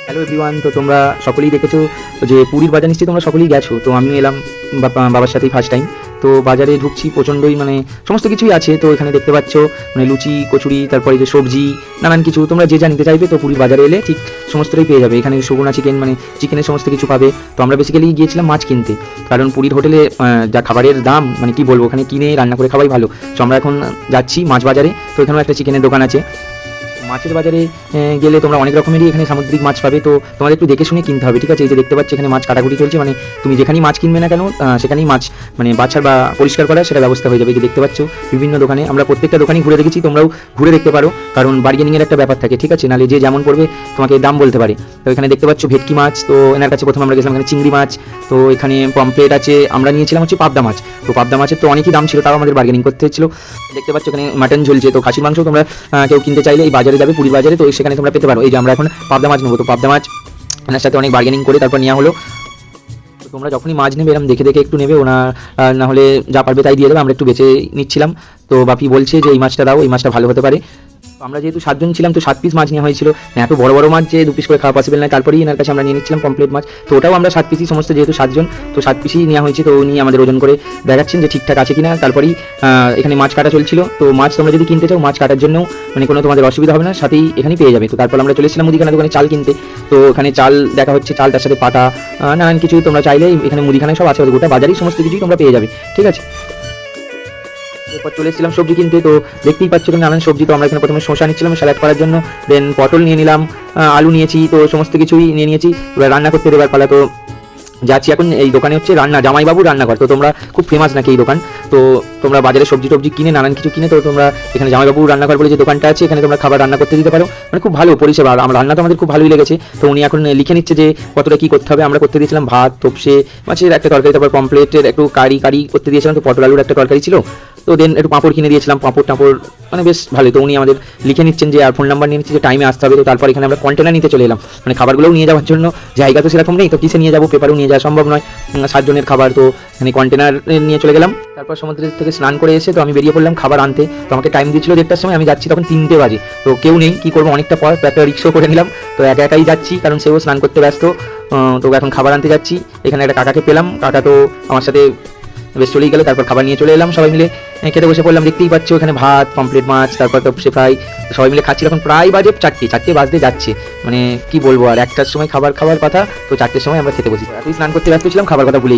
Hello everyone, তো তোমরা সকলেই দেখেছো যে পুরীর বাজার নিশ্চয়ই তোমরা সকলেই গেছো। তো আমিও এলাম বাবার সাথেই ফার্স্ট টাইম। তো বাজারে ঢুকছি, প্রচণ্ডই মানে সমস্ত কিছুই আছে। তো এখানে দেখতে পাচ্ছ মানে লুচি কচুরি, তারপরে যে সবজি, নানান কিছু তোমরা যে যা নিতে চাইবে তো পুরীর বাজারে এলে ঠিক সমস্তটাই পেয়ে যাবে। এখানে সগুনা চিকেন মানে চিকেনের সমস্ত কিছু পাবে। তো আমরা বেসিক্যালি গিয়েছিলাম মাছ কিনতে, কারণ পুরীর হোটেলে যা খাবারের দাম মানে কি বলবো, ওখানে কিনে রান্না করে খাওয়াই ভালো। তো আমরা এখন যাচ্ছি মাছ বাজারে। তো এখানেও একটা চিকেনের দোকান আছে। মাছের বাজারে গেলে তোমরা অনেক রকমেরই এখানে সামুদ্রিক মাছ পাবে। তো তোমাদের একটু দেখে শুনে কিনতে হবে, ঠিক আছে? এই যে দেখতে পাচ্ছ এখানে মাছ কাটাকুটি চলছে, মানে তুমি যেখানেই মাছ কিনবে না কেন সেখানেই মাছ মানে বাছার বা পরিষ্কার করার সেটা ব্যবস্থা হয়ে যাবে। এই যে দেখতে পাচ্ছ বিভিন্ন দোকানে, আমরা প্রত্যেকটা দোকানেই ঘুরে দেখেছি, তোমরাও ঘুরে দেখতে পারো, কারণ বার্গেনিংয়ের একটা ব্যাপার থাকে, ঠিক আছে? নাহলে যে যেমন পড়বে তোমাকে দাম বলতে পারে। তো এখানে দেখতে পাচ্ছ ভেটকি মাছ, তো এনার কাছে প্রথমে আমরা গেছিলাম, এখানে চিংড়ি মাছ, তো এখানে পমফ্লেট আছে, আমরা নিয়েছিলাম হচ্ছে পাবদা মাছ। তো পাবদা মাছের তো অনেকই দাম ছিল, তাও আমাদের বার্গেনিং করতে হচ্ছিল। দেখতে পাচ্ছ এখানে মাটন ঝুলছে, তো খাসির মাংস তোমরা কেউ কিনতে চাইলে এই বাজারে যাবে, পুরী বাজারে, তো সেখানে তোমরা পেতে পারো। এই যে আমরা এখন পাবদা মাছ নেবো, তো পাবদা মাছ ওনার সাথে অনেক বার্গেনিং করে তারপর নেওয়া হলো। তো তোমরা যখনই মাছ নেবে এরকম দেখে দেখে একটু নেবে, ওনার না হলে যা পারবে তাই দিয়ে দেবে। আমরা একটু বেছে নিচ্ছিলাম, তো বাপি বলছে যে এই মাছটা দাও, এই মাছটা ভালো হতে পারে। তো আমরা যেহেতু 7 জন ছিলাম, তো 7 পিস মাছ নেওয়া হয়েছিল। এত বড় বড় মাছ যে 2 পিস করে খাওয়া পসিবল নয়, তারপরেই এনার কাছে আমরা নিয়ে নিচ্ছিলাম পমফ্লেট মাছ। তো ওটাও আমরা 7 পিসই সমস্ত, যেহেতু 7 জন, তো 7 পিসই নেওয়া হয়েছে। তো উনি আমাদের ওজন করে দেখাচ্ছেন যে ঠিকঠাক আছে কিনা। তারপরেই এখানে মাছ কাটা চলছিল। তো মাছ তোমরা যদি কিনতে চাও, মাছ কাটার জন্য মানে কোনো তোমাদের অসুবিধা হবে না, সাথেই এখানেই পেয়ে যাবে। তো তারপর আমরা চলে এসেছিলাম মুদিখানা দোকানে চাল কিনতে। তো এখানে চাল দেখা হচ্ছে, চাল তার সাথে পাটা নানান কিছু তোমরা চাইলেই এখানে মুদিখানায় সব আছে, গোটা বাজারেই সমস্ত কিছুই তোমরা পেয়ে যাবে, ঠিক আছে? এরপর চলে এসেছিলাম সবজি কিনতে। তো দেখতেই পাচ্ছ এখানে নানান সবজি। তো আমরা এখানে প্রথমে শসা নিচ্ছিলাম স্যালাড করার জন্য, দেন পটল নিয়ে নিলাম, আলু নিয়েছি, তো সমস্ত কিছুই নিয়ে নিয়েছি। এবার রান্না করতে দেবার পালা। তো যাচ্ছি এখন এই দোকানে, হচ্ছে রান্না জামাইবাবু রান্নাঘর। তো তোমরা খুব ফেমাস নাকি এই দোকান? তো তোমরা বাজারে সবজি টবজি কিনে নানান কিছু কিনে, তো তোমরা এখানে জামাইবাবু রান্নাঘর বলে যে দোকানটা আছে, এখানে তোমরা খাবার রান্না করতে দিতে পারো। মানে খুব ভালো পরিষেবা, আর রান্না তো আমাদের খুব ভালোই লেগেছে। তো উনি এখন লিখে নিচ্ছে যে কতটা কী করতে হবে। আমরা করতে দিয়েছিলাম ভাত, তপসে মাছের একটা তরকারি, তারপর পমপ্লেটের একটু কারি করতে দিয়েছিলাম, তো পটল আলুর একটা তরকারি ছিল। তো দেন একটু পাঁপড় কিনে দিয়েছিলাম, পাঁপড় মানে বেশ ভালোই। তো উনি আমাদের লিখে নিচ্ছেন যে, আর ফোন নাম্বার নিয়ে নিচ্ছে যে টাইমে আসতে হবে। তো তারপর এখানে আমরা কন্টেনার নিতে চলে এলাম, মানে খাবারগুলোও নিয়ে যাওয়ার জন্য। জায়গা তো সেরকম নেই, তো কিসে নিয়ে যাবো, পেপারও নিয়ে যাওয়া সম্ভব নয়, 7 জনের খাবার। তো এখানে কন্টেনার নিয়ে চলে গেলাম। তারপর সমুদ্র থেকে স্নান করে এসে তো আমি বেরিয়ে পড়লাম খাবার আনতে। তো আমাকে টাইম দিয়েছিল 1টার সময়, আমি যাচ্ছি তখন 3টে বাজে। তো কেউ নেই, কী করবো, অনেকটা পর। তো একটা রিক্সাও করে নিলাম, তো একা একাই যাচ্ছি, কারণ সেও স্নান করতে ব্যস্ত। তো এখন খাবার আনতে যাচ্ছি। এখানে একটা কাকাকে পেলাম, কাকা তো আমার সাথে বেশ চলেই গেল। তারপর খাবার নিয়ে চলে এলাম, সবাই মিলে খেতে বসে পড়লাম। দেখতেই পাচ্ছ এখানে ভাত, পমফ্লেট মাছ, তারপর তো সে ফ্রাই, সবাই মিলে খাচ্ছি। এখন প্রায় বাজে 4টে বাজতে যাচ্ছে, মানে কি বলবো। আর 1টার সময় খাবার খাওয়ার কথা, তো 4টের সময় আমরা খেতে বসি। এতই স্নান করতে ব্যস্ত ছিলাম, খাবার কথা ভুলেই।